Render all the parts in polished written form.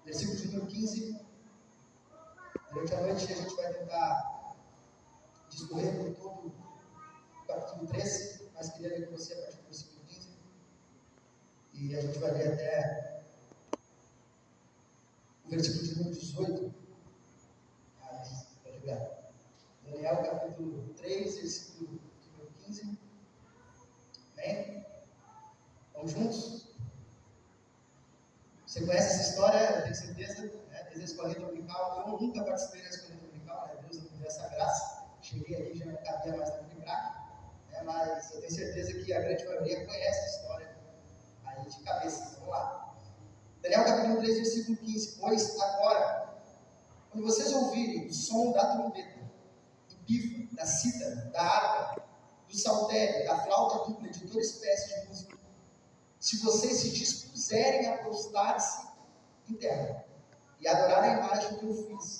versículo de número 15. Durante a noite a gente vai tentar discorrer por todo o capítulo 13, mas queria ler com você a partir do versículo 15. E a gente vai ler até o versículo de número 18. Obrigado. Daniel capítulo 3, versículo de número 15. Amém? Vamos juntos? Você conhece essa história, eu tenho certeza, né? Desde a escolinha dominical. Eu nunca participei da escolinha dominical, né? Deus me deu essa graça. Cheguei aqui, já não cabia mais na Unibrac, né? Mas eu tenho certeza que a grande maioria conhece a história aí de cabeça. Vamos lá. Daniel capítulo 3, versículo 15. Pois agora, quando vocês ouvirem o som da trombeta, do pífano, da cítara, da harpa, do saltério, da flauta dupla, de toda espécie de música, se vocês se dispuserem a prostrar-se em terra e adorar a imagem que eu fiz,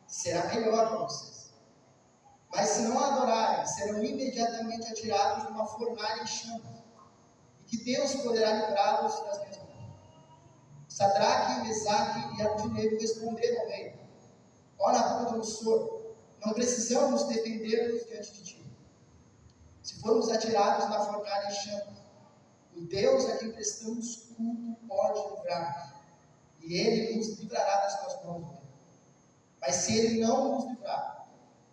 será melhor para vocês. Mas se não a adorarem, serão imediatamente atirados numa fornalha em chamas, e que Deus poderá livrá-los das minhas mãos. Sadraque, Mesaque e Abdinego responderam ao rei: ó Nabucodonosor, não precisamos defender-nos diante de ti. Se formos atirados na fornalha em chamas, o Deus a quem prestamos culto pode livrar-nos, e Ele nos livrará das tuas mãos, rei. Mas se Ele não nos livrar,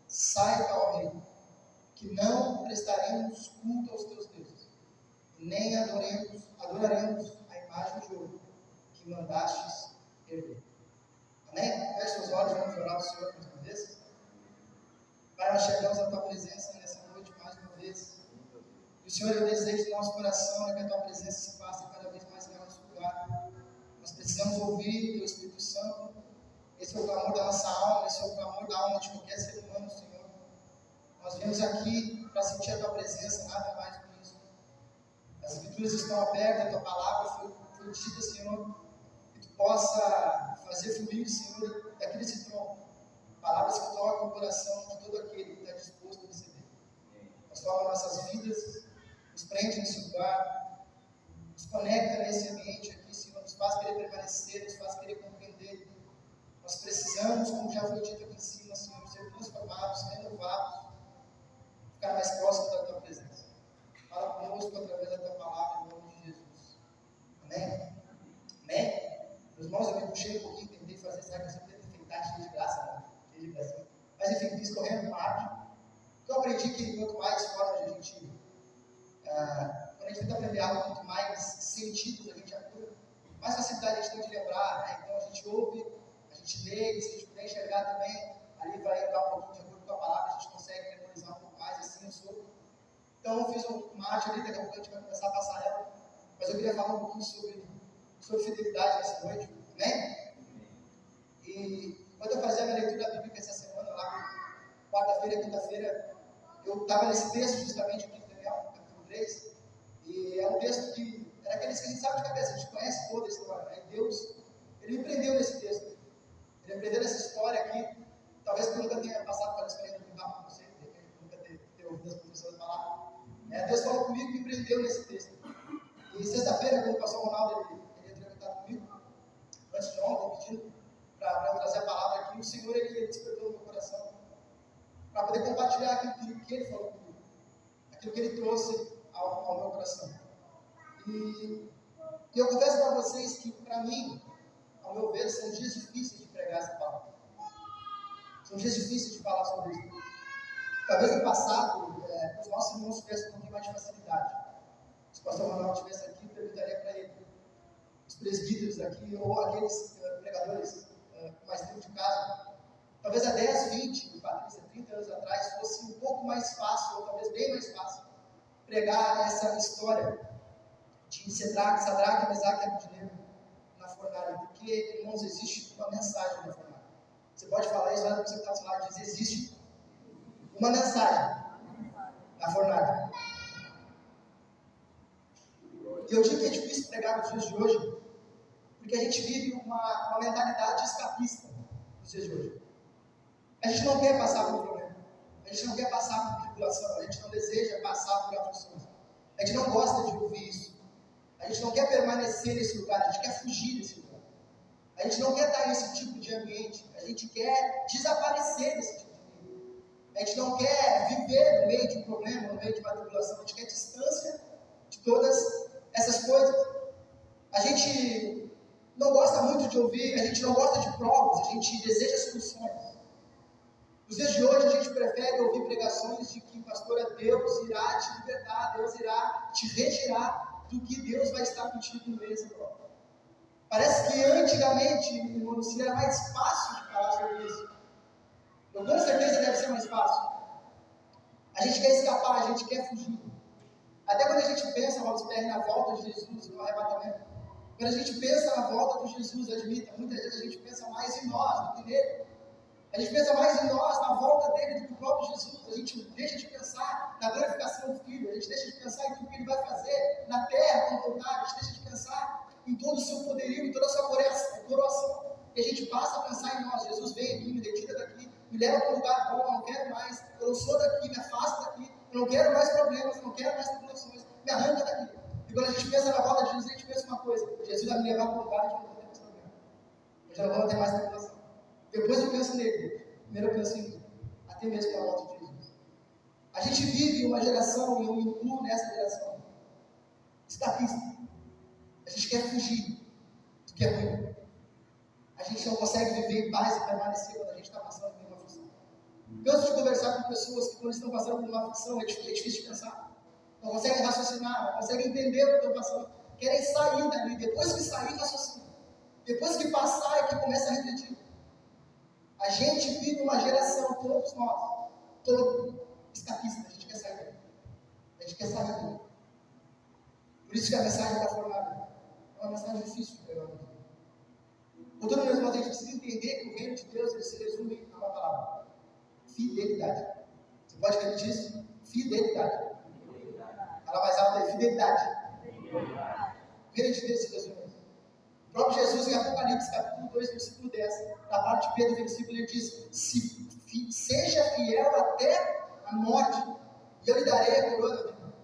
saiba, ó rei, que não prestaremos culto aos teus deuses, nem adoraremos a imagem de ouro que mandastes erguer. Amém? Feche seus olhos, vamos orar ao Senhor mais uma vez. Pai, nós chegamos à tua presença nessa noite mais uma vez. E o Senhor, eu desejo do nosso coração, né, que a tua presença se faça cada vez mais em nosso lugar. Nós precisamos ouvir o teu Espírito Santo. Esse é o clamor da nossa alma, esse é o clamor da alma de qualquer ser humano, Senhor. Nós viemos aqui para sentir a tua presença, nada mais do que isso. As escrituras estão abertas, a tua palavra foi dita, Senhor, que tu possa fazer fluir, Senhor, daquele trono. Palavras que tocam o coração de todo aquele que está disposto a receber. Nós tocam nossas vidas, nos prende nesse lugar, nos conecta nesse ambiente aqui, Senhor, nos faz querer permanecer, nos faz querer compreender. Nós precisamos, como já foi dito aqui em cima, Senhor, ser transformados, renovados, ficar mais próximo da tua presença. Fala conosco através da tua palavra, em nome de Jesus. Amém? Amém? Meus irmãos, eu me puxei um pouquinho, tentei fazer, será que eu sempre tentei enfeitar, cheio de graça, né? Cheio de graça. Mas enfim, fiz correndo no arte. Eu aprendi que quanto mais formas a gente, quando a gente tenta aprender algo, quanto mais sentidos a gente apura, mais facilidade a gente tem de lembrar, né? Então a gente ouve, a gente lê, e se a gente puder enxergar também, ali vai andar um pouquinho de acordo com a palavra, a gente consegue memorizar um pouco mais, assim eu sou. Então eu fiz uma arte ali, daqui a pouco a gente vai começar a passar ela, mas eu queria falar um pouquinho sobre fidelidade nessa noite, né? E quando eu fazia a minha leitura bíblica essa semana, lá quarta-feira, quinta-feira, eu estava nesse texto justamente aqui em Daniel, capítulo 3, e é um texto que era aqueles que a gente sabe de cabeça, a gente conhece toda a história, né? E Deus, Ele me prendeu nesse texto, Ele me prendeu nessa história aqui, talvez porque eu nunca tenha passado pela experiência do carro, não sei, nunca ter ouvido as professoras falar. Deus falou comigo e me prendeu nesse texto. E sexta-feira, quando o pastor Ronaldo ele entrou em contato comigo, antes de ontem, pedindo para trazer a palavra aqui, o Senhor ele despertou no meu coração para poder compartilhar aquilo que Ele falou comigo, aquilo que Ele trouxe ao meu coração. E eu confesso para vocês que, para mim, ao meu ver, são dias difíceis de pregar essa palavra. São dias difíceis de falar sobre isso. Talvez no passado, os nossos irmãos tivessem um pouquinho mais de facilidade. Se o pastor Ronaldo estivesse aqui, eu perguntaria para ele, os presbíteros aqui, ou aqueles pregadores com mais tempo de casa, talvez há 10, 20, Patrícia, 30 anos atrás, fosse um pouco mais fácil, ou talvez bem mais fácil, pregar essa história de Sadraque, Mesaque e Abdinego na fornalha, porque, irmãos, existe uma mensagem na fornalha. Você pode falar isso, olha para você que está do seu lado e diz, existe uma mensagem na fornalha. E eu digo que é difícil pregar nos dias de hoje, porque a gente vive uma mentalidade escapista nos dias de hoje. A gente não quer passar por um problema, a gente não quer passar por tribulação, a gente não deseja passar por aflições, a gente não gosta de ouvir isso, a gente não quer permanecer nesse lugar, a gente quer fugir desse lugar. A A gente não quer estar nesse tipo de ambiente. A gente quer desaparecer desse tipo de ambiente. A gente não quer viver no meio de um problema, no meio de uma tribulação. A gente quer distância de todas essas coisas. A gente não gosta muito de ouvir, a gente não gosta de provas, a gente deseja soluções. Nos dias de hoje, a gente prefere ouvir pregações de que, pastor, Deus irá te libertar, Deus irá te retirar, do que Deus vai estar contigo no meio dessa prova. Parece que antigamente, irmão Luciano, era mais fácil de falar sobre isso. Eu com certeza deve ser mais fácil. A gente quer escapar, a gente quer fugir. Até quando a gente pensa, Robson Perry, na volta de Jesus, no arrebatamento, quando a gente pensa na volta de Jesus, admita, muitas vezes a gente pensa mais em nós do que nele. A gente pensa mais em nós, na volta dele, do que o próprio Jesus. A gente deixa de pensar na glorificação do Filho. A gente deixa de pensar em o que o Filho vai fazer na terra quando voltar. A gente deixa de pensar em todo o seu poderio, em toda a sua coroação. E a gente passa a pensar em nós. Jesus vem aqui, me retira daqui, me leva para um lugar bom, eu não quero mais. Eu não sou daqui, me afasta daqui. Eu não quero mais problemas, eu não quero mais tribulações. Me arranca daqui. E quando a gente pensa na volta de Jesus, a gente pensa uma coisa: Jesus vai me levar para um lugar onde eu não vou ter mais problema. Eu já não vou ter mais tribulação. Depois eu penso nele, primeiro eu penso em mim, até mesmo na volta de Jesus. A gente vive uma geração, e eu me incluo nessa geração, escapista. A gente quer fugir do que é ruim. A gente não consegue viver em paz e permanecer quando a gente está passando por uma aflição. Canso de conversar com pessoas que, quando estão passando por uma aflição, é difícil de pensar. Não conseguem raciocinar, não conseguem entender o que estão passando. Querem sair dali. Depois que sair, raciocina. Depois que passar, é que começa a refletir. A gente vive uma geração, todos nós, todos escapistas, a gente quer sair dali. A gente quer sair dali. Por isso que a mensagem está formada. É uma mensagem difícil de pegar. Portanto, meus irmãos, a gente precisa entender que o reino de Deus ele se resume a uma palavra: fidelidade. Você pode repetir isso? Fidelidade. Fala mais alto aí: fidelidade. O reino de Deus se resume a isso. O próprio Jesus, em Apocalipse, capítulo 2, versículo 10, na parte B do versículo, ele diz: seja fiel até a morte, e eu lhe darei a coroa da vida.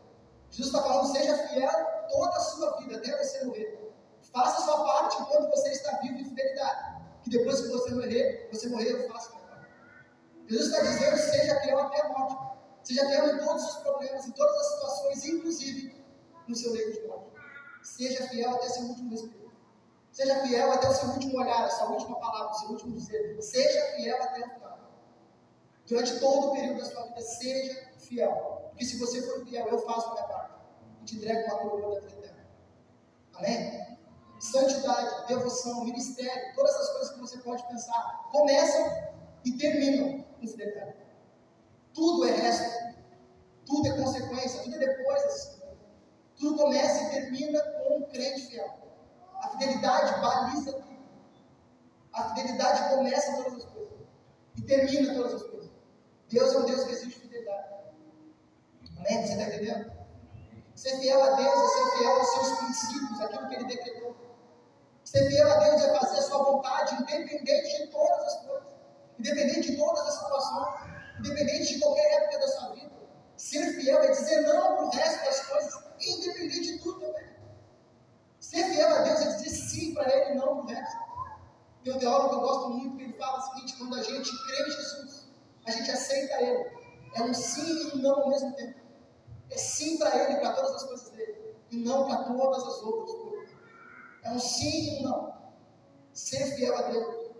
Jesus está falando: seja fiel toda a sua vida, até você morrer. Faça a sua parte enquanto você está vivo em fidelidade, que depois que você morrer, eu faço a minha parte. Jesus está dizendo: seja fiel até a morte. Seja fiel em todos os problemas, em todas as situações, inclusive no seu leito de morte. Seja fiel até seu último respiro. Seja fiel até o seu último olhar, a sua última palavra, o seu último dizer. Seja fiel até o final. Durante todo o período da sua vida, seja fiel. Porque se você for fiel, eu faço a minha parte. E te entrego uma coroa da vida eterna. Amém? Santidade, devoção, ministério, todas essas coisas que você pode pensar, começam e terminam com fidelidade. Tudo é resto. Tudo é consequência. Tudo é depois dessas coisas. Tudo começa e termina com um crente fiel. A fidelidade baliza tudo. A fidelidade começa todas as coisas e termina todas as coisas. Deus é um Deus que exige fidelidade. Amém? Você está entendendo? Ser fiel a Deus é ser fiel aos seus princípios, aquilo que Ele decretou. Ser fiel a Deus é fazer a sua vontade, independente de todas as coisas, independente de todas as situações, independente de qualquer época da sua vida. Ser fiel é dizer não para o resto das coisas, independente de tudo também. Ser fiel a Deus é dizer sim para Ele e não para o resto. Tem um teólogo que eu gosto muito, que ele fala o seguinte: quando a gente crê em Jesus, a gente aceita Ele. É um sim e um não ao mesmo tempo. É sim para Ele, para todas as coisas dele, e não para todas as outras coisas. É um sim e um não. Ser fiel a Deus.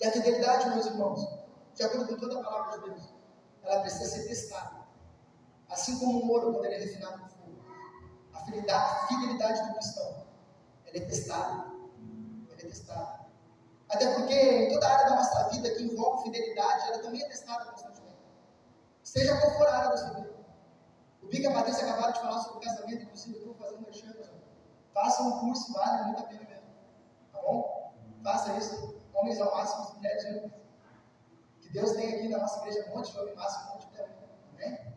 E a fidelidade, meus irmãos, de acordo com toda a palavra de Deus, ela precisa ser testada. Assim como o ouro, quando ele é refinado no fogo. A fidelidade do cristão, ela é testada. Até porque em toda a área da nossa vida que envolve fidelidade, ela também é testada constantemente. Seja qual for a área da sua vida. O Bica e a Patrícia acabaram de falar sobre casamento, inclusive eu estou fazendo uma chance. Faça um curso, vale muito a pena mesmo. Tá bom? Faça isso. Homens ao máximo, mulheres ao máximo. Que Deus tem aqui na nossa igreja um monte de homem máximo, um monte de mulher. Amém?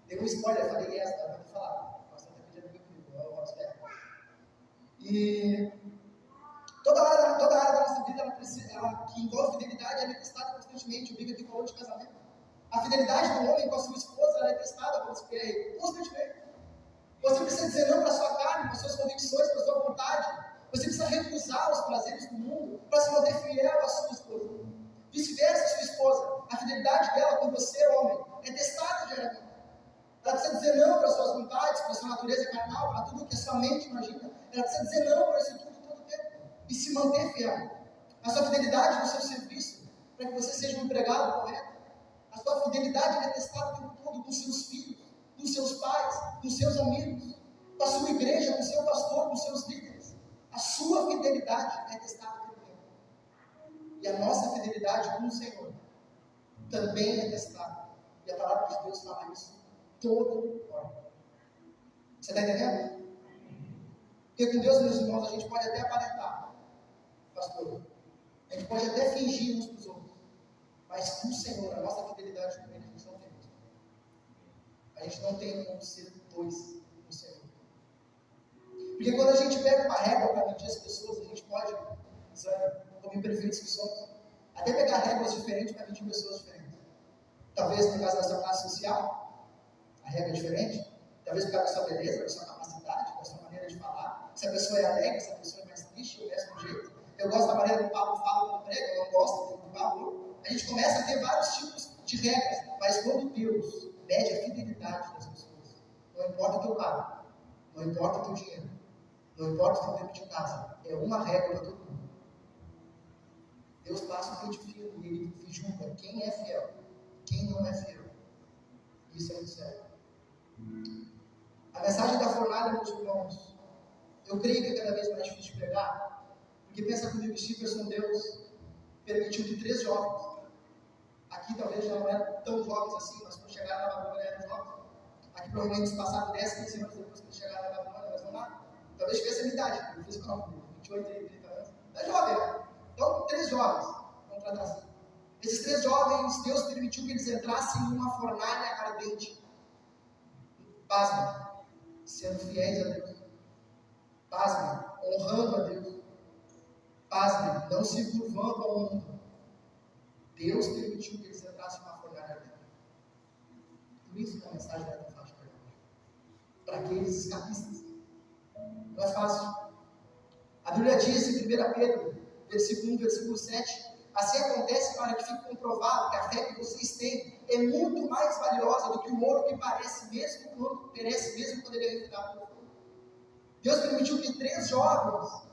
Dei um spoiler, falei essa, vou falar. Bastante aqui já viu comigo, eu vou esperar. E toda a área da nossa vida, ela que envolve fidelidade, ela é testada constantemente. O Bica aqui falou de casamento. A fidelidade do homem com a sua esposa, ela é testada pelos pés constantemente. Você precisa dizer não para a sua carne, para as suas convicções, para a sua vontade. Você precisa recusar os prazeres precisa dizer não para as suas vontades, para a sua natureza carnal, para tudo que a sua mente imagina. Ela precisa dizer não para isso tudo todo o tempo e se manter fiel. A sua fidelidade no seu serviço, para que você seja um empregado correto. A sua fidelidade é testada o tempo todo com seus filhos, com seus pais, com seus amigos, com a sua igreja, com o seu pastor, com seus líderes. A sua fidelidade é testada o tempo todo. E a nossa fidelidade com o Senhor também é testada. E a palavra de Deus fala isso toda hora. Você está entendendo? Porque com Deus, meus irmãos, a gente pode até aparentar, pastor. A gente pode até fingir uns para os outros. Mas com o Senhor, a nossa fidelidade com Ele, a gente não tem mesmo. A gente não tem como ser dois com o Senhor. Porque quando a gente pega uma régua para medir as pessoas, a gente pode, como imperfeitos que somos, até pegar réguas diferentes para medir pessoas diferentes. Talvez no caso da sua classe social, a régua é diferente. Talvez por causa da sua beleza, da sua capacidade, da sua maneira de falar. Se a pessoa é alegre, se a pessoa é mais triste, ou mesmo jeito. Eu gosto da maneira que o Pablo fala quando prega, eu não gosto do Pablo. A gente começa a ter vários tipos de regras, mas quando Deus mede a fidelidade das pessoas, não importa o teu carro, não importa o teu dinheiro, não importa o teu tempo de casa, é uma regra para todo mundo. Deus passa o pente fino e Ele julga quem é fiel, quem não é fiel. Isso é muito sério. A mensagem da fornalha, meus irmãos, eu creio que é cada vez mais difícil de pregar, porque pensa comigo, Stephenson, Deus permitiu que 3 jovens, aqui talvez já não eram tão jovens assim, mas quando chegaram na Babilônia eram jovens, aqui provavelmente se passaram 10, 15 anos depois que eles chegaram na Babilônia, mas vamos lá, talvez tivesse a minha idade, eu fiz o cálculo, 28, 30 anos, é jovem, né? Então, 3 jovens, vamos tratar assim. Esses 3 jovens, Deus permitiu que eles entrassem em uma fornalha ardente. Pasmem, sendo fiéis a Deus. Pasmem, honrando a Deus. Pasmem, não se curvando ao mundo. Deus permitiu que eles entrassem em uma fornalha ardente. Por isso que a mensagem não é tão fácil para nós. Para aqueles escapistas. Não é fácil. A Bíblia diz em 1 Pedro, versículo 1, versículo 7, assim acontece para que fique comprovado que a fé que vocês têm é muito mais valiosa do que o ouro que perece mesmo quando ele é refinado pelo fogo. Deus permitiu que 3 jovens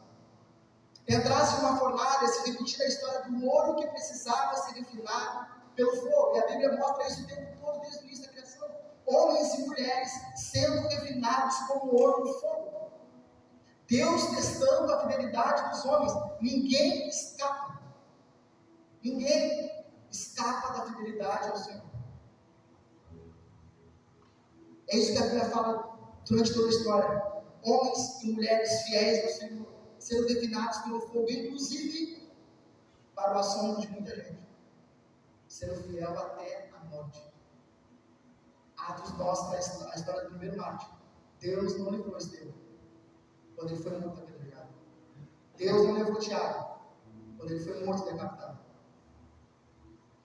entrassem em uma fornalha, se repetir a história do ouro que precisava ser refinado pelo fogo. E a Bíblia mostra isso o tempo todo, desde o início da criação. Homens e mulheres sendo refinados como ouro no fogo. Deus testando a fidelidade dos homens. Ninguém escapa. Ninguém escapa da fidelidade ao Senhor. É isso que a Bíblia fala durante toda a história. Homens e mulheres fiéis ao Senhor, sendo refinados pelo fogo, inclusive para o assombro de muita gente, sendo fiel até a morte. Atos mostra a história do primeiro mártir. Deus não livrou Estevão quando ele foi morto apedrejado. Deus não levou Tiago quando ele foi morto decapitado.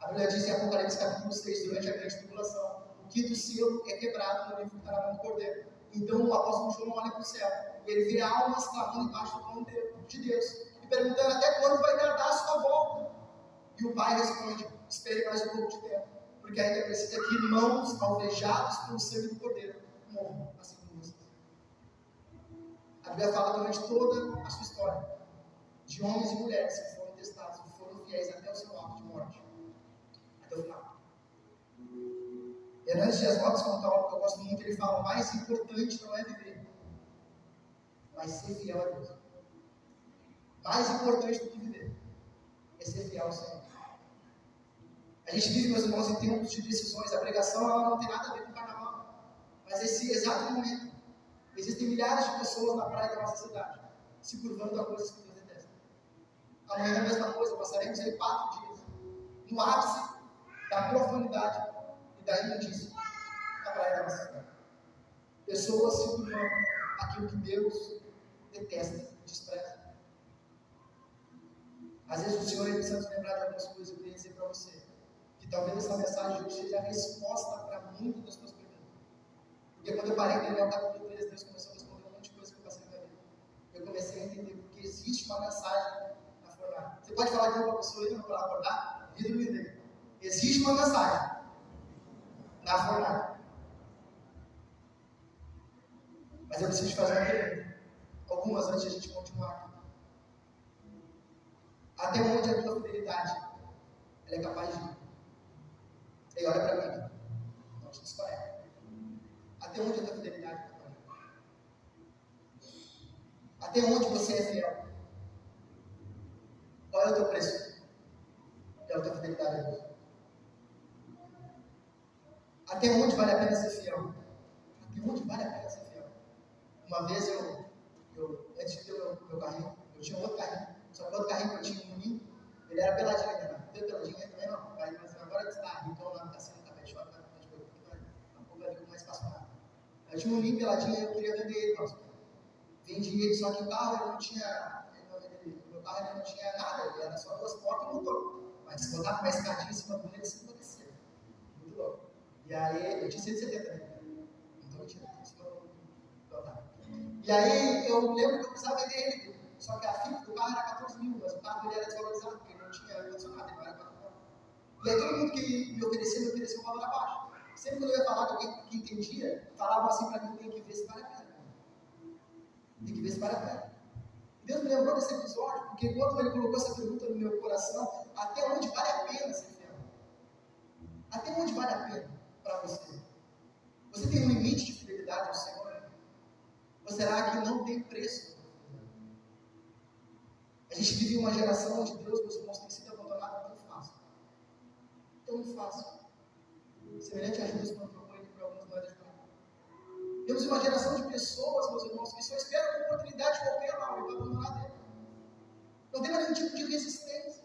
A Bíblia diz em Apocalipse capítulo 6, durante a grande tribulação, o quinto selo é quebrado no livro que está na mão do Cordeiro. Então o apóstolo João olha para o céu e ele vê almas clamando embaixo do trono de Deus e perguntando até quando vai tardar a sua volta. E o Pai responde: espere mais um pouco de tempo, porque ainda precisa que irmãos alvejados pelo sangue do Cordeiro morram, assim como vocês. A Bíblia fala durante toda a sua história de homens e mulheres que foram testados, que foram fiéis até o seu ato de morte, até o final. Hernandes Dias Lopes conta algo que eu gosto muito. Ele fala: o mais importante não é viver, mas ser fiel a Deus. Mais importante do que viver é ser fiel ao Senhor. A gente vive, meus irmãos, em tempos de decisões. A pregação ela não tem nada a ver com o carnaval, mas esse exato momento existem milhares de pessoas na praia da nossa cidade se curvando a coisas que Deus detesta. Amanhã a mesma coisa, passaremos aí 4 dias no ápice da profanidade e da imundícia na praia da nossa cidade. Pessoas se curvando aquilo que Deus detesta e despreza. Às vezes o Senhor precisa nos lembrar de algumas coisas. Eu queria dizer para você que talvez essa mensagem de hoje seja a resposta para muitas das suas perguntas. Porque quando eu parei de ler o capítulo 3, Deus começou a responder um monte de coisa que eu passei na minha vida. Eu comecei a entender porque existe uma mensagem na fornalha. Você pode falar de uma pessoa aí para acordar? Vida no meio. Existe uma mensagem na fornalha. Mas eu preciso te fazer uma pergunta. Algumas antes de a gente continuar aqui. Até onde a tua fidelidade ela é capaz de ir? E olha para mim. Não te desconecta. Até onde a tua fidelidade é capaz de ir? Até onde você é fiel? Qual é o teu preço? Pela tua fidelidade a Deus? Até onde vale a pena ser fiel? Até onde vale a pena ser fiel? Uma vez antes de ter o meu carrinho, eu tinha outro carrinho. Só que o outro carrinho que eu tinha, um Ninho, ele era peladinho ainda, não. Teve peladinho ainda também não. Mas agora que está rico lá no cassino, tá bem shop, tá de coisa, um pouco vai ter mais espaço para nada. Eu tinha um Ninho peladinho e eu queria vender ele, nossa. Vendi ele, só que o carro ele não tinha. Meu carro ele não tinha nada, ele era só 2 portas e motor. Mas se botar uma escadinha em cima do ele, se acontecia. Muito louco. E aí, eu tinha 170 né? Então eu tinha isso no carro. E aí, eu lembro que eu precisava vender ele. Só que a fita do carro era 14 mil, mas o carro ele era desvalorizado, porque ele não tinha ar-condicionado, ele não era 4 mil. E aí, todo mundo que me oferecia um valor abaixo. Sempre quando eu ia falar com alguém que entendia, falavam assim para mim: tem que ver se vale a pena. Tem que ver se vale a pena. E Deus me lembrou desse episódio, porque quando Ele colocou essa pergunta no meu coração: até onde vale a pena ser fiel? Até onde vale a pena para você? Você tem um limite de fidelidade ao Senhor? Ou será que não tem preço? A gente vive uma geração onde Deus, meus irmãos, tem sido abandonado tão fácil. Tão fácil. Semelhante a Judas quando trocou ele por algumas moedas de ouro. Temos uma geração de pessoas, meus irmãos, que só esperam uma oportunidade qualquer lá, para abandonar Deus. Não tem mais nenhum tipo de resistência.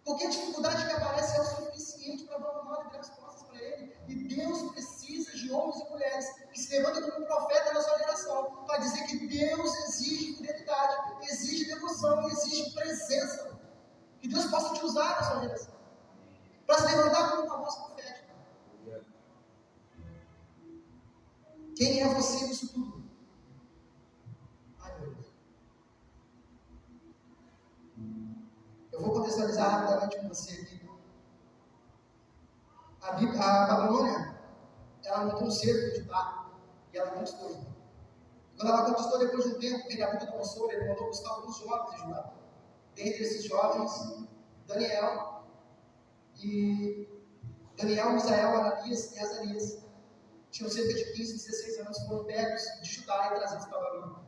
Qualquer dificuldade que aparece é o suficiente para abandonar e virar as costas para Ele. E Deus precisa de homens e mulheres que se levantem como um profeta na sua geração para dizer que Deus exige fidelidade, exige devoção, exige presença. Que Deus possa te usar na sua geração para se levantar como uma voz profética. Quem é você nisso tudo? Ai, meu Deus. Eu vou contextualizar rapidamente com você aqui. A Babilônia, ela montou um cerco de Judá e ela conquistou Judá. Quando ela conquistou, depois de um tempo, o rei Nabucodonosor, ele mandou buscar alguns jovens de Judá. Dentre esses jovens, Daniel, Misael, Ananias e Azarias. Tinham cerca de 15, 16 anos, foram pegos de Judá e trazidos para a Babilônia.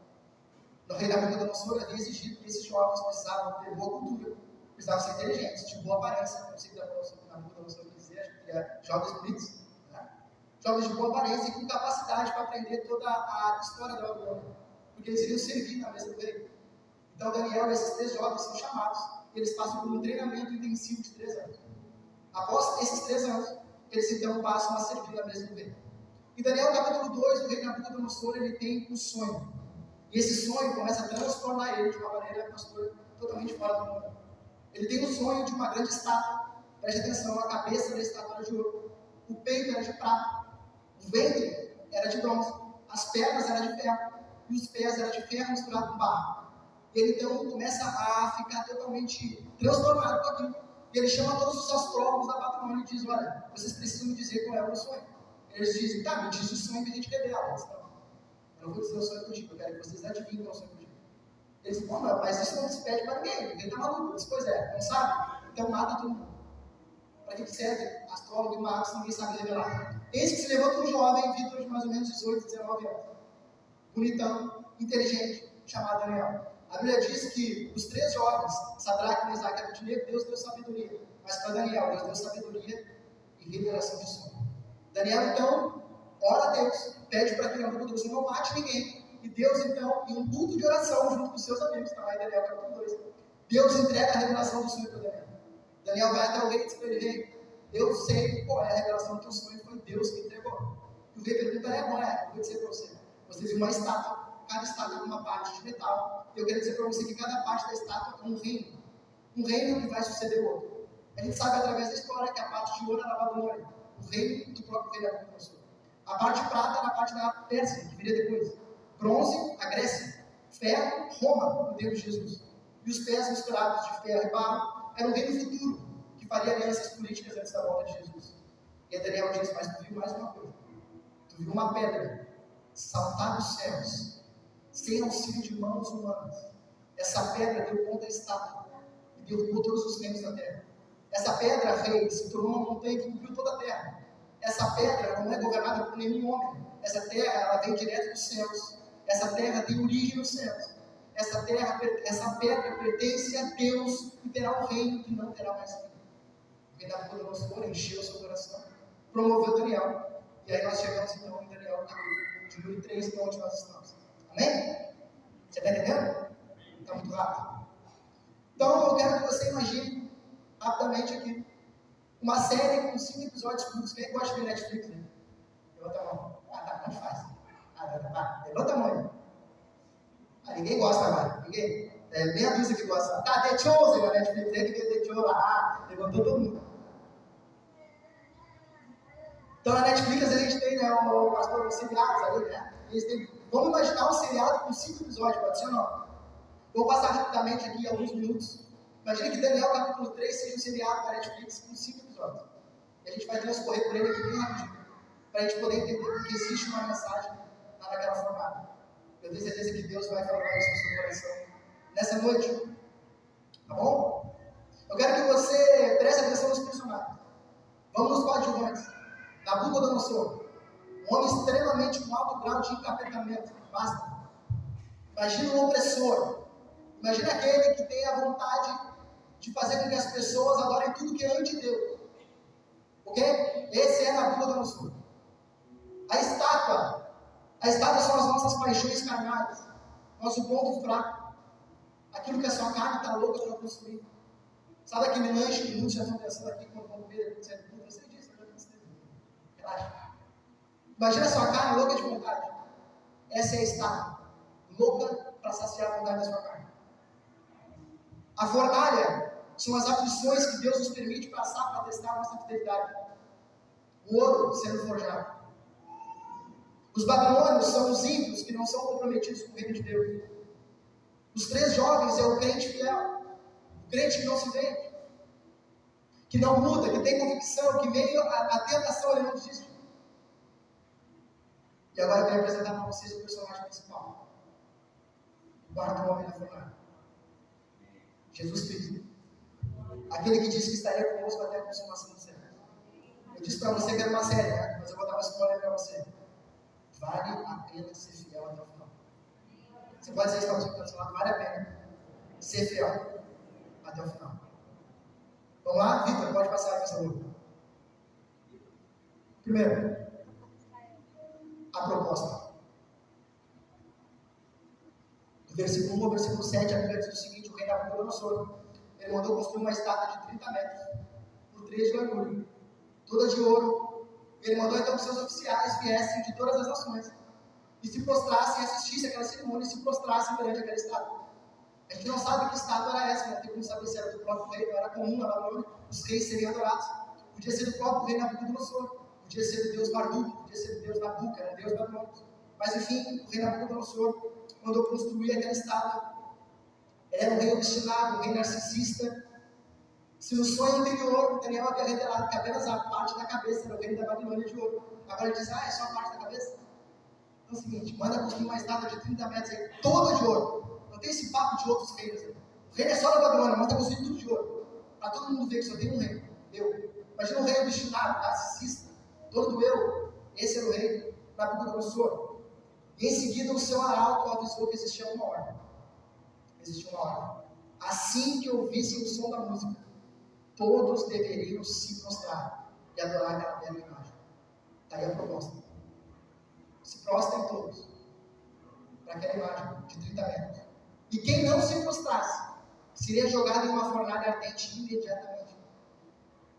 O rei Nabucodonosor havia exigido que esses jovens precisavam ter boa cultura, precisavam ser inteligentes, de boa aparência. Não sei o que Nabucodonosor quis dizer, acho que queria jovens bonitos, né? Jovens de boa aparência e com capacidade para aprender toda a história da Babilônia, porque eles iriam servir na mesa do rei. Então Daniel e esses 3 jovens são chamados e eles passam por um treinamento intensivo de 3 anos. Após esses 3 anos, eles então passam a servir na mesa do rei. Em Daniel capítulo 2, o rei Nabucodonosor ele tem um sonho. E esse sonho começa a transformar ele de uma maneira, pastor, totalmente fora do mundo. Ele tem um sonho de uma grande estátua. Preste atenção, a cabeça da estátua era de ouro, o peito era de prata, o ventre era de bronze, as pernas eram de ferro e os pés eram de ferro misturado com barro. E ele então começa a ficar totalmente transformado com aquilo. E ele chama todos os astrólogos da Babilônia e diz: olha, vocês precisam me dizer qual é o meu sonho. Eles dizem: tá, me diz o sonho que a gente quer ver. Eu não vou dizer o sonho contigo, eu quero que vocês adivinhem qual é o sonho contigo. Eles dizem: mas isso não se pede para ninguém, ninguém está maluco. Eles: pois é, não sabe? Então mata todo mundo. Para que serve astrólogo e magos se ninguém sabe revelar? Eis que se levanta um jovem, Vitor, de mais ou menos 18, 19 anos, bonitão, inteligente, chamado Daniel. A Bíblia diz que os 3 jovens, Sadraque, Mesaque e Abednego, Deus deu sabedoria. Mas para Daniel, Deus deu sabedoria e revelação de sonho. Daniel, então, ora a Deus, pede para que Nabucodonosor não mate ninguém. E Deus, então, em um culto de oração, junto com seus amigos, está lá em Daniel capítulo 2, Deus entrega a revelação do sonho para Daniel. Daniel vai até o rei e diz para ele: rei, eu sei qual é a revelação do teu sonho, foi Deus que entregou. E o rei pergunta: qual é? Eu vou dizer para você. Você viu uma estátua, cada estátua com uma parte de metal. Eu quero dizer para você que cada parte da estátua é um reino que vai suceder o outro. A gente sabe através da história que a parte de ouro era a Babilônia, o reino do próprio rei Nabucodonosor. A parte de prata era a parte da Pérsia, que viria depois. Bronze, a Grécia. Ferro, Roma, no tempo de Jesus. E os pés misturados de ferro e barro era um reino futuro, que faria alianças políticas antes da volta de Jesus. E Daniel diz: mas tu viu mais uma coisa. Tu viu uma pedra saltar os céus, sem auxílio de mãos humanas. Essa pedra deu conta da estátua e derrubou todos os reinos da terra. Essa pedra, rei, se tornou uma montanha que cobriu toda a terra. Essa pedra não é governada por nenhum homem. Essa terra, ela vem direto dos céus. Essa terra tem origem nos céus. Essa pedra pertence a Deus e terá um reino que não terá mais fim. O rei Nabucodonosor encheu o seu coração, promoveu Daniel, e aí nós chegamos então em Daniel de número 3, que é onde nós estamos. Amém? Você está entendendo? Está muito rápido. Então eu quero que você imagine rapidamente aqui uma série com 5 episódios curtos. Quem gosta de ver Netflix? Né? Levanta a mão. Tá, mais fácil. Levanta a mão aí. Ninguém gosta mais. Ninguém. Meia dúzia que gosta. Tá, The Chosen na Netflix. Tem que ver The Chosen lá. Levantou todo mundo. Então na Netflix a gente tem, né, os seriados ali, né? Vamos imaginar um seriado com 5 episódios, pode ser ou não? Vou passar rapidamente aqui alguns minutos. Imagina que Daniel capítulo 3 seja um seriado da Netflix com 5 episódios. E a gente vai transcorrer por ele aqui bem rapidinho, para a gente poder entender que existe uma mensagem lá naquela fornalha. Eu tenho certeza que Deus vai falar isso no seu coração nessa noite. Tá bom? Eu quero que você preste atenção nos personagens. Vamos nos coadjuvantes. Nabucodonosor, um homem extremamente com alto grau de encapetamento. Basta. Imagina um opressor. Imagina aquele que tem a vontade de fazer com que as pessoas adorem tudo que é anti Deus. Ok? Esse é Nabucodonosor. A estátua são as nossas paixões carnais, nosso ponto fraco, aquilo que a sua carne está louca para construir. Sabe aquele lanche que muitos já estão pensando aqui quando vão ver? Você disse, eu já pensei. Relaxa. Imagina a sua carne louca de vontade. Essa é a estátua, louca para saciar a vontade da sua carne. A fornalha são as aflições que Deus nos permite passar para testar a nossa fidelidade. O ouro sendo forjado. Os babilônios são os ímpios que não são comprometidos com o reino de Deus. Os 3 jovens é o crente fiel, o crente que não se vende, que não muda, que tem convicção, que meio a tentação ele não desiste. E agora eu quero apresentar para vocês o personagem principal, o quarto homem da fornalha, Jesus Cristo, aquele que disse que estaria conosco até a consumação do século. Eu disse para você que era uma série, né? Mas eu vou dar uma spoiler para você. Vale a pena ser fiel até o final. Você pode dizer isso para você que está do seu lado, vale a pena ser fiel até o final. Vamos lá? Vitor, pode passar aqui, por favor. Primeiro, a proposta. Do versículo 1 ao versículo 7, a Bíblia diz o seguinte: o rei Nabucodonosor, ele mandou construir uma estátua de 30 metros, por 3 de largura, toda de ouro. Ele mandou então que seus oficiais viessem de todas as nações e se prostrassem, assistissem àquela cerimônia e se prostrassem perante aquela estátua. A gente não sabe que estátua era essa, não tem como saber se era do próprio rei, não era comum na Babilônia os reis seriam adorados. Podia ser do próprio rei Nabucodonosor, podia ser do deus Marduk, podia ser do deus Nabuca, era um deus babilônico. Mas enfim, o rei Nabucodonosor mandou construir aquela estátua. Ele era um rei obstinado, um rei narcisista. Se no sonho anterior, Daniel havia revelado que apenas a parte da cabeça era o reino da Babilônia de ouro, agora ele diz, é só a parte da cabeça? Então é o seguinte, manda construir uma estátua de 30 metros aí, toda de ouro. Não tem esse papo de outros reinos aí. O reino é só da Babilônia, manda construir tudo de ouro. Para todo mundo ver que só tem um reino, eu. Imagina um rei obstinado, narcisista, dono do eu. Esse era o rei Nabucodonosor. E em seguida o seu arauto avisou que existia uma ordem. Existia uma ordem. Assim que ouvissem o som da música, todos deveriam se prostrar e adorar aquela bela imagem. Está aí a proposta. Se prostrem todos para aquela imagem de 30 metros. E quem não se prostrasse seria jogado em uma fornalha ardente imediatamente.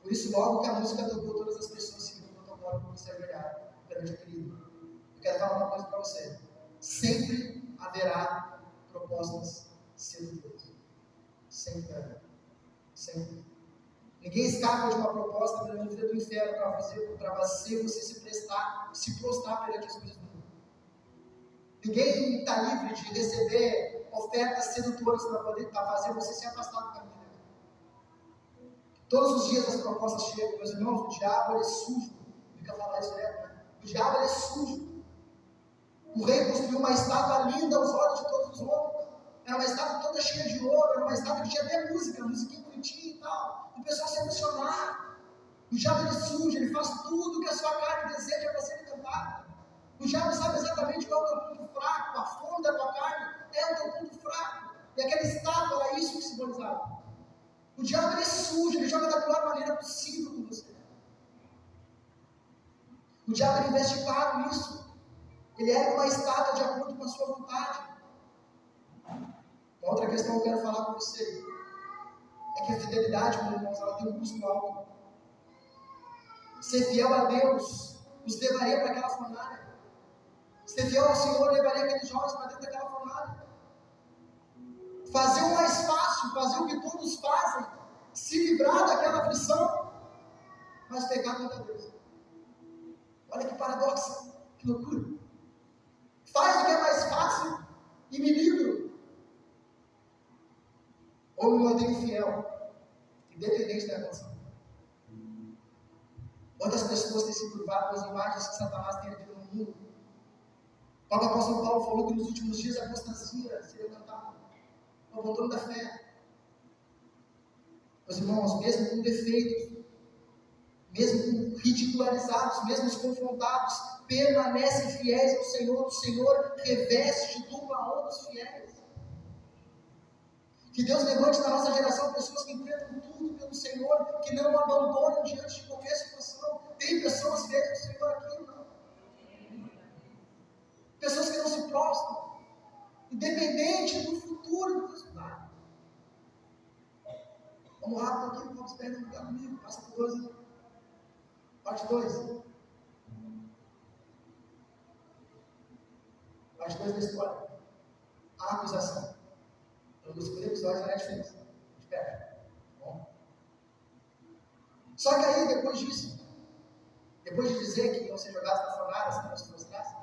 Por isso, logo que a música tocou, todas as pessoas seguiram o protocolo e se ajoelharam perante aquele ídolo. Eu quero falar uma coisa para você. Sempre haverá propostas sedutoras. Sempre haverá. Sempre. Ninguém escapa de uma proposta vendida do inferno para você se prostrar perante as coisas do mundo. Ninguém está livre de receber ofertas sedutoras para fazer você se afastar do caminho de Deus. Todos os dias as propostas chegam, meus irmãos, o diabo é sujo. Fica falando isso, né? O diabo é sujo. O rei construiu uma estátua linda aos olhos de todos os homens. Era uma estátua toda cheia de ouro, era uma estátua que tinha até música, musiquinha bonitinha e tal. O pessoal se emocionar. O diabo ele surge, ele faz tudo que a sua carne deseja para ser encantado. O diabo sabe exatamente qual é o teu ponto fraco, a fome da tua carne é o teu ponto fraco. E aquela estátua era isso que simbolizava. O diabo ele surge, ele joga da pior maneira possível com você. O diabo ele investe caro nisso. Ele é uma estátua de acordo com a sua vontade. Uma outra questão que eu quero falar com você é que a fidelidade, meus irmãos, ela tem um custo alto. Ser fiel a Deus nos levaria para aquela fornalha. Ser fiel ao Senhor levaria aqueles jovens para dentro daquela fornalha. Fazer o mais fácil, fazer o que todos fazem, se livrar daquela aflição, mas pecar contra Deus. Olha que paradoxo, que loucura. Faz o que é mais fácil e me livro. Ou me mantenho fiel, independente da condição. Quantas pessoas têm se curvado com as imagens que Satanás tem aqui no mundo? O apóstolo Paulo falou que nos últimos dias a apostasia se levantava, o abandono da fé. Meus irmãos, mesmo com defeitos, mesmo ridicularizados, mesmo confrontados, permanecem fiéis ao Senhor. O Senhor reveste de dupla honra os fiéis. Que Deus levante na nossa geração pessoas que enfrentam tudo pelo Senhor, que não abandonam diante de qualquer situação. Tem pessoas fiéis ao Senhor aqui, não? Pessoas que não se prostram, independente do futuro do resultado. Vamos rápido aqui, vamos esperar no lugar comigo, passa por 12. Parte 2. Parte 2 da história. A acusação. É um dos primeiros episódios da Netflix. Espera. Bom. Só que aí, depois disso, depois de dizer que iam ser jogados na fornalha, se não se frustrassem,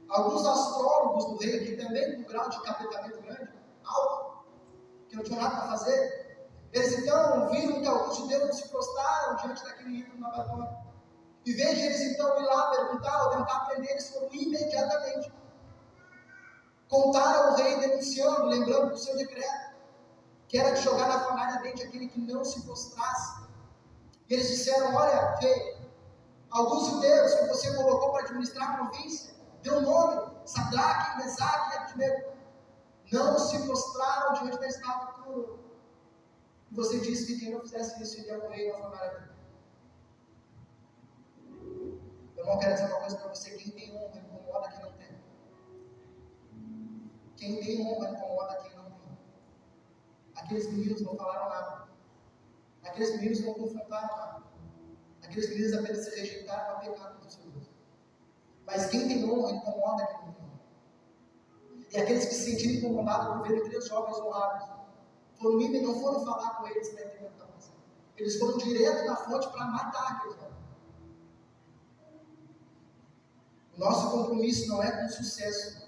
alguns astrólogos do rei, que também com um grau de capetamento grande, alto, que não tinham nada para fazer, eles então viram que alguns judeus não se prostraram diante daquele ídolo na Babilônia. Em vez de eles então ir lá perguntar ou tentar aprender, eles foram imediatamente contar ao rei, denunciando, lembrando do seu decreto, que era de jogar na fornalha dentro aquele que não se prostrasse. E eles disseram: olha, rei, alguns judeus que você colocou para administrar a província, deu nome, Sadraque, Mesaque e Abednego, não se prostraram diante da estátua que tu. E você disse que quem não fizesse isso iria morrer na fornalha dele. Eu não quero dizer uma coisa para você: quem tem honra incomoda quem não tem. Quem tem honra incomoda quem não tem. Aqueles meninos não falaram nada. Aqueles meninos não confrontaram nada. Aqueles meninos apenas se rejeitaram a pecar contra o seu Deus. Mas quem tem honra incomoda quem não tem honra. E aqueles que se sentiram incomodados por verem 3 jovens honrados, foram e não foram falar com eles para entender o que estava fazendo. Eles foram direto na fonte para matar aqueles jovens. O nosso compromisso não é com o sucesso.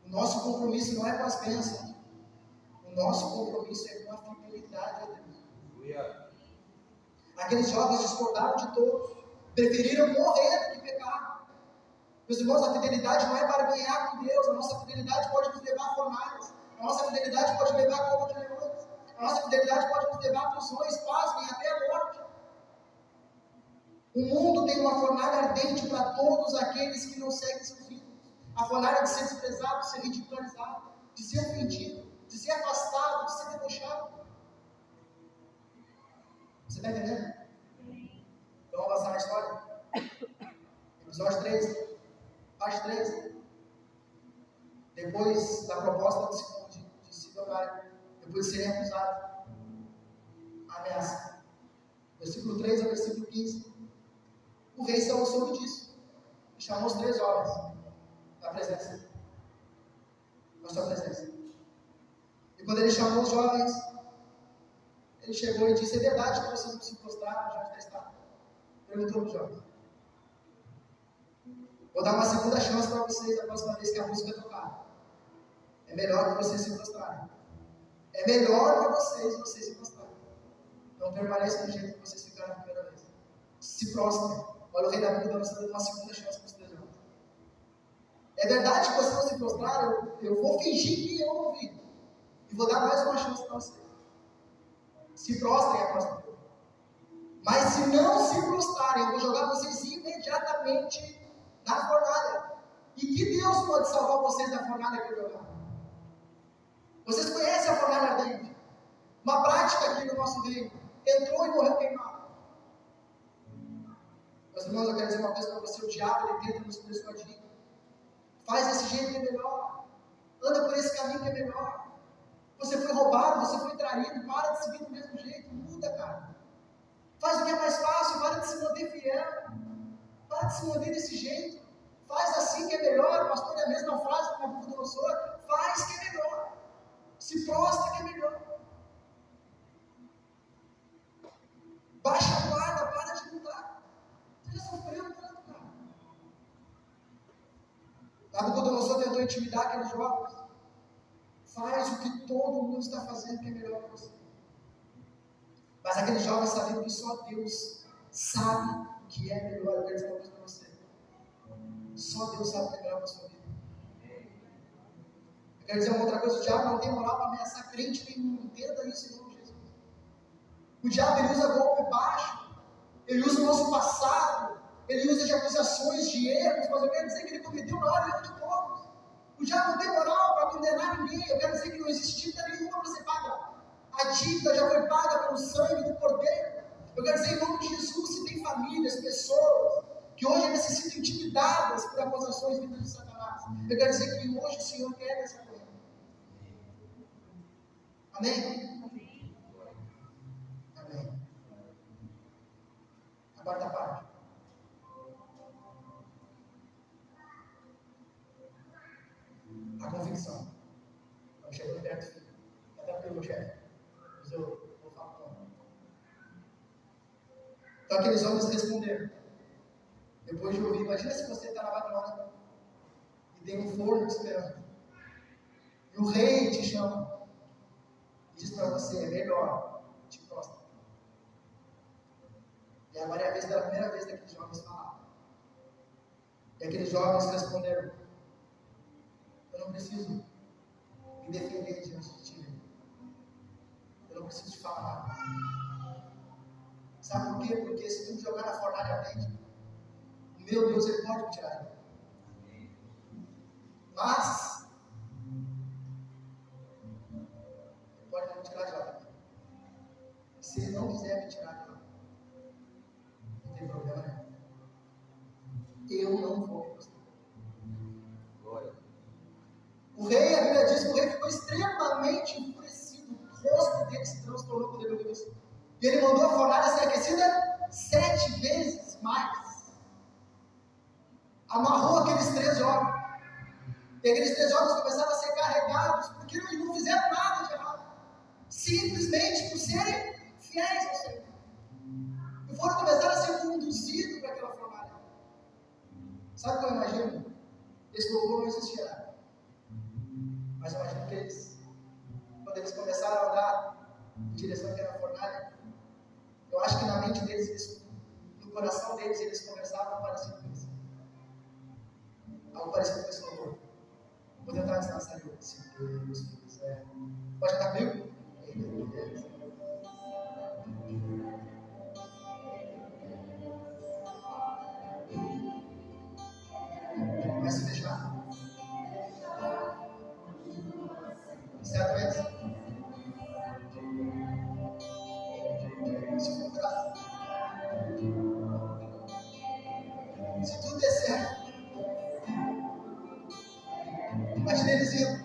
O nosso compromisso não é com as bênçãos. O nosso compromisso é com a fidelidade a Deus. Aqueles jovens discordaram de todos, preferiram morrer do que pecar. Meus irmãos, a fidelidade não é para ganhar com Deus. A nossa fidelidade pode nos levar a fornalhas. A nossa fidelidade pode levar a cova de leões. A nossa fidelidade pode nos levar a prisões, pasmem, até a morte. O mundo tem uma fornalha ardente para todos aqueles que não seguem seus ídolos. A fornalha de ser desprezado, de ser ridicularizado, de ser ofendido, de ser afastado, de ser debochado. Você está entendendo? Então vamos passar na história. Episódio 3, parte 3. Depois da proposta de se tornar, depois de serem acusados, a ameaça. Versículo 3 ao versículo 15. O rei Saul soube disso e chamou os 3 jovens da presença, na sua presença. E quando ele chamou os jovens, ele chegou e disse: é verdade que vocês não se prostraram diante da estátua? Perguntou para os jovens. Vou dar uma segunda chance para vocês a próxima vez que a música tocar. É melhor que vocês se prostrarem. É melhor para vocês se prostrarem. Não permaneçam do jeito que vocês ficaram a primeira vez. Se prostrem. Olha o rei da vida dando uma segunda chance para os 3 jovens. É verdade que você não se prostrar, eu vou fingir que eu não vi. E vou dar mais uma chance para você. Se prostrem a próxima vez. Mas se não se prostrarem, eu vou jogar vocês imediatamente na fornalha. E que Deus pode salvar vocês da fornalha que eu jogar? Vocês conhecem a fornalha ardente? Uma prática aqui no nosso reino. Entrou e morreu queimado. Meus irmãos, eu quero dizer uma coisa para você. O diabo, ele tenta nos persuadir. Faz desse jeito que é melhor. Anda por esse caminho que é melhor. Você foi roubado, você foi traído. Para de seguir do mesmo jeito. Muda, cara. Faz o que é mais fácil. Para de se manter fiel. Para de se manter desse jeito. Faz assim que é melhor. Pastor, é a mesma frase que Nabucodonosor. Faz que é melhor. Se prostra que é melhor. Baixa a guarda, para de lutar. Você já sofreu tanto, cara. Nabucodonosor tentou intimidar aqueles jovens. Faz o que todo mundo está fazendo que é melhor para você. Mas aqueles jovens sabiam que só Deus sabe o que é melhor. Eu quero dizer uma coisa para você. Só Deus sabe o que é melhor para a sua vida. Eu quero dizer uma outra coisa. O diabo não tem moral para ameaçar crente nenhum. Entenda isso em nome de Jesus. O diabo, ele usa golpe baixo. Ele usa o nosso passado. Ele usa de acusações, de erros. Mas eu quero dizer que ele cometeu o maior erro de todos. O diabo não tem moral para condenar ninguém. Eu quero dizer que não existe dívida nenhuma para ser paga. A dívida já foi paga pelo sangue do Cordeiro. Eu quero dizer em nome de Jesus, se tem famílias, pessoas que hoje necessitam intimidadas por acusações vindas de Satanás. Eu quero dizer que hoje o Senhor quer essa coisa. Amém? Amém. A quarta parte. A convicção. Eu chego perto, filho. Até porque o meu chefe. Mas eu vou falar com ele. Então aqueles homens responderam. Depois de ouvir, imagina se você está na Babilônia e tem um forno te esperando. E o rei te chama. E diz para você, é melhor, te prostra. E agora é a primeira vez daqueles jovens falar. E aqueles jovens responderam, eu não preciso me defender diante de ti. Eu não preciso te falar nada. Sabe por quê? Porque se tu me jogar na fornalha ardente, o meu Deus, ele pode me tirar. Mas ele pode não me tirar de lá. Se ele não quiser me tirar de lá, não tem problema nenhum. Eu não vou me prostrar. O rei, a Bíblia diz que o rei ficou extremamente enfurecido. O rosto dele se transtornou quando ele viu isso. E ele mandou a fornalha ser aquecida 7 vezes mais. Amarrou aqueles 3 jovens. E aqueles 3 jovens começaram a ser carregados porque não fizeram nada de errado. Simplesmente por serem fiéis ao Senhor. E foram começar a ser conduzidos para aquela fornalha. Sabe o que eu imagino? Esse louvor não existia. Mas eu imagino que eles, quando eles começaram a andar em direção àquela fornalha, eu acho que na mente deles, no coração deles, eles conversavam parecido com isso. Algo parecido com esse louvor. Vou tentar ensinar essa língua. Se Deus quiser. Pode estar comigo? Vai se fechar. Certo? Se tudo der certo, imagina eles indo.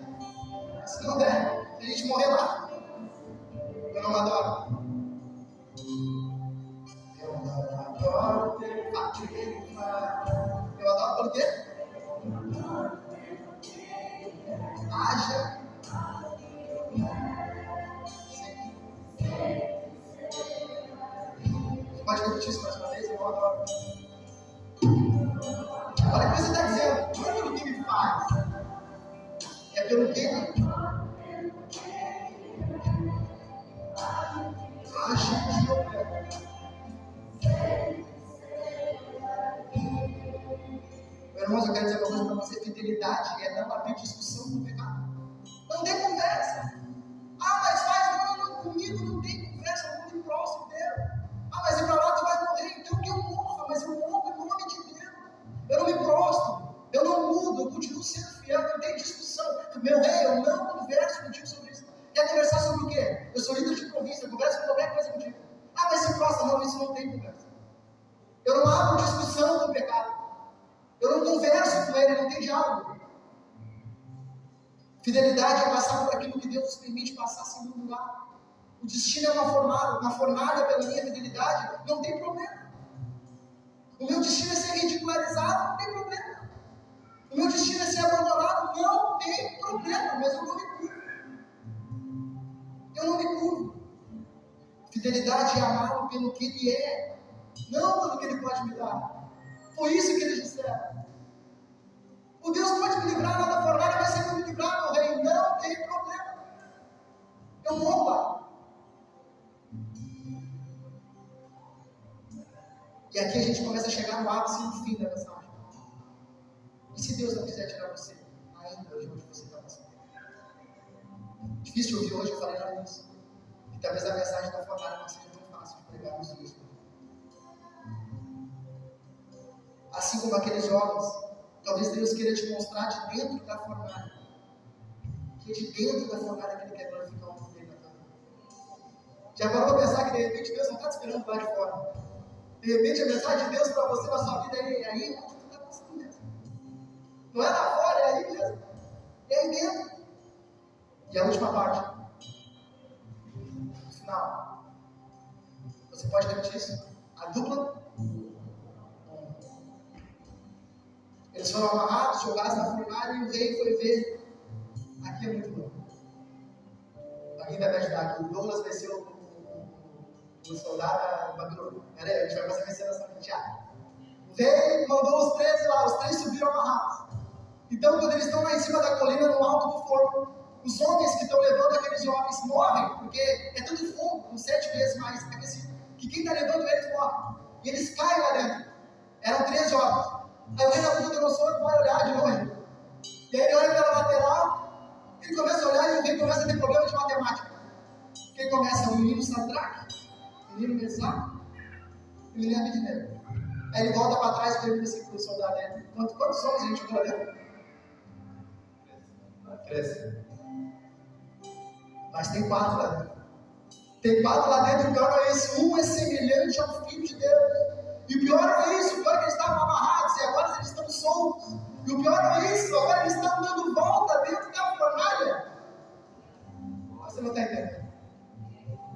Se não der, a gente morrer lá. Eu não adoro. Eu adoro ter partido. Eu adoro por quê? Haja. Você pode repetir isso mais uma vez? Eu adoro. Olha o que você está dizendo. Não é pelo que me faz. É pelo que acha que eu quero. Meu irmão, eu quero dizer uma coisa para você. fidelidade é não abrir discussão com o pecado. Não tem conversa. Mas faz, não, comigo não tem conversa, eu vou me próximo dele. Mas e para lá tu vai morrer, então que eu morra, mas eu morro em nome de Deus. Eu não me prostro, eu não mudo, eu continuo sendo fiel, não tem discussão. Meu rei, eu não converso contigo sobre isso. Quer conversar sobre o quê? Eu sou líder de província, eu converso sobre qualquer coisa contigo. Mas se prostra, não, isso não tem conversa. Eu não abro discussão com o pecado. Eu não converso com ele, não tem diálogo. Fidelidade é passar por aquilo que Deus nos permite passar sem murmurar. O destino é uma fornalha pela minha fidelidade, não tem problema. O meu destino é ser ridicularizado, não tem problema. O meu destino é ser abandonado, não tem problema, mas eu não me curvo. Eu não me curvo. Fidelidade é amá-lo pelo que ele é, não pelo que ele pode me dar. Foi isso que eles disseram. O Deus pode me livrar lá da fornalha, mas se ele me livrar, meu rei, não tem problema. Eu morro lá. E aqui a gente começa a chegar no ápice e no fim da mensagem. E se Deus não quiser tirar você, ainda hoje onde você está passando? Difícil de ouvir hoje, eu falei lá nisso. Que talvez a mensagem da fornalha não seja tão fácil de pregar nos dias. Assim como aqueles jovens, talvez Deus queira te mostrar de dentro da fornalha. Que é de dentro da fornalha que Ele quer glorificar o nome dele na tua vida. Já parou para pensar que de repente Deus não está te esperando lá de fora? De repente a mensagem de Deus para você na sua vida é aí onde tu está passando mesmo. Não é lá fora, é aí mesmo. É aí dentro. E a última parte. No final. Você pode repetir isso? A dupla. Eles foram amarrados, jogados na fornalha e o rei foi ver. Aqui é muito bom. Alguém vai me ajudar aqui. O Douglas venceu o soldado Babilônia. Peraí, a gente vai fazer a encenação aqui, Tiago. O rei mandou os 13 lá, os 3 subiram amarrados. Então, quando eles estão lá em cima da colina, no alto do fogo, os homens que estão levando aqueles homens morrem, porque é tanto fogo, com 7 vezes mais aquecido, que quem está levando eles morre. E eles caem lá dentro. Eram 3 homens. Aí o rei Nabucodonosor vai olhar de longe. E aí ele olha pela lateral, ele começa a olhar e o rei começa a ter problema de matemática. Quem começa? O menino Sadraque, o menino Mesaque e o menino Abednego. Aí ele volta para trás e pergunta assim para o soldado dele: quantos homens a gente entrou dentro? 13. Mas tem 4 lá dentro. Tem 4 lá dentro, então é isso. Um é semelhante ao Filho de Deus. E o pior não é isso, o pior é que eles estavam amarrados e agora eles estão soltos. E o pior não é isso, agora eles estão dando volta dentro da fornalha. Você não está entendendo?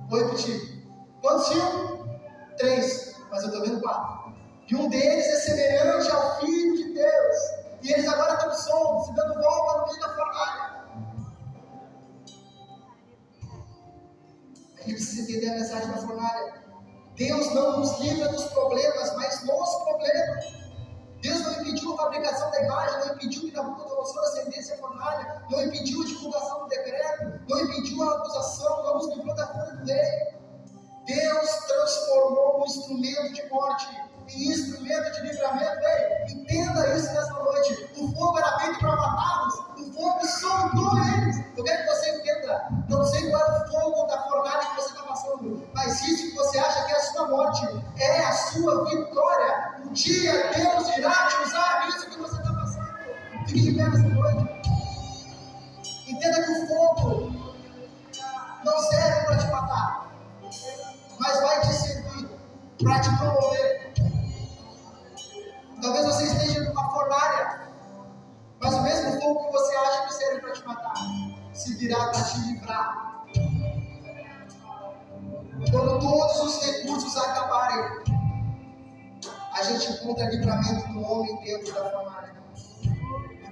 Vou repetir. Quantos tinham? 3, mas eu estou vendo 4. E um deles é semelhante ao Filho de Deus. E eles agora estão soltos, se dando volta no meio da fornalha. A gente precisa entender a mensagem da fornalha. Deus não nos livra dos problemas, mas nos problemas. Deus não impediu a fabricação da imagem, não impediu que Nabucodonosor acendesse a fornalha, não impediu a divulgação do decreto, não impediu a acusação, não nos livrou da fúria do rei. Deus transformou um instrumento de morte em instrumento de livramento. Ei, entenda isso nessa noite. O fogo era feito para matá-los, o fogo soltou eles. Eu quero que você entenda. Não sei qual é o fogo da fornalha que você está passando, mas isso que você acha que é a sua morte é a sua vitória. Um dia Deus irá te usar nisso que você está passando. Fique de pé nessa noite. Entenda que o fogo não serve para te matar, mas vai te servir para te promover. Talvez você esteja numa fornalha, mas o mesmo fogo que você acha que serve para te matar se virá para te livrar. Quando todos os recursos acabarem, a gente encontra livramento no homem dentro da fornalha.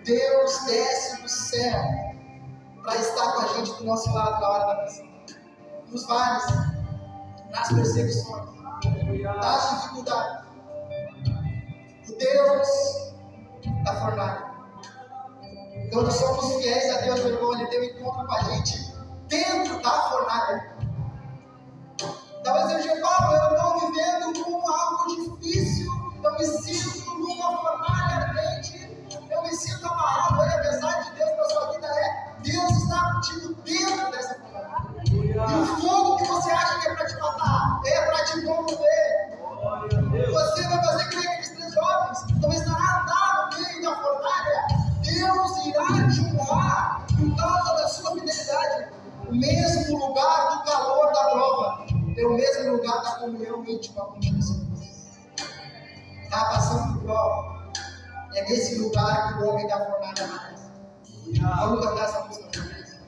Deus desce do céu para estar com a gente do nosso lado na hora da pressão, nos vales, nas perseguições, nas dificuldades. O Deus da fornalha. Quando somos fiéis a Deus, meu irmão, Ele tem um encontro com a gente dentro da fornalha. Talvez eu diga: Paulo, eu estou vivendo com algo difícil, eu me sinto numa fornalha ardente, eu me sinto amarrado o mesmo lugar do calor da prova, é o mesmo lugar da comunhão íntima com Jesus. Está passando por prova, é nesse lugar que o homem da fornalha nasce. Vamos cantar essa música para vocês.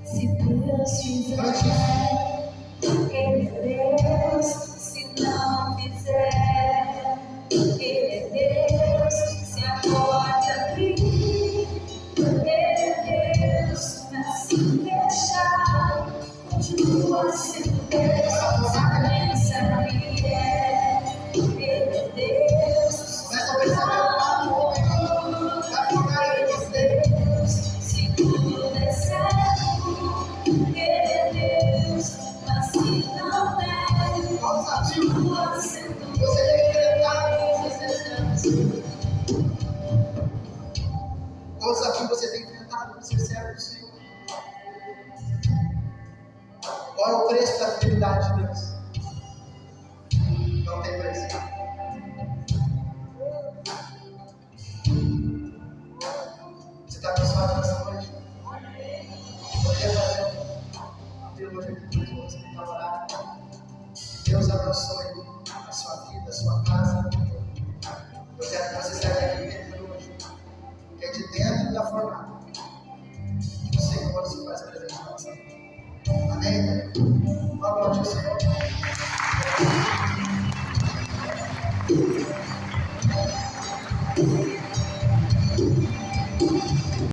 Se Deus fizer, Ele é Deus. Se não fizer, Ele é Deus. Se a porta abrir, Ele é Deus. Mas se fechar, continua sendo Deus. A bênção Ele é Deus. Começa a perceber o lado do homem da fornalha de você. Se tudo der certo, Ele é Deus. Mas se não der, Qual o desafio? continua sendo Você tem que enfrentar com você ser servo. Qual o desafio você tem que enfrentar com ser servo do Senhor? Qual é o preço da fidelidade de Deus? Não tem preço. Você está abençoado nessa noite? Poderia fazer um teologia aqui com os outros que estão orando. Deus abençoe a sua vida, a sua casa. Eu quero que você saia daqui dentro hoje, que é de dentro da fornalha o Senhor se faz presente na nossa vida. Amém? Vamos aplaudir o Senhor.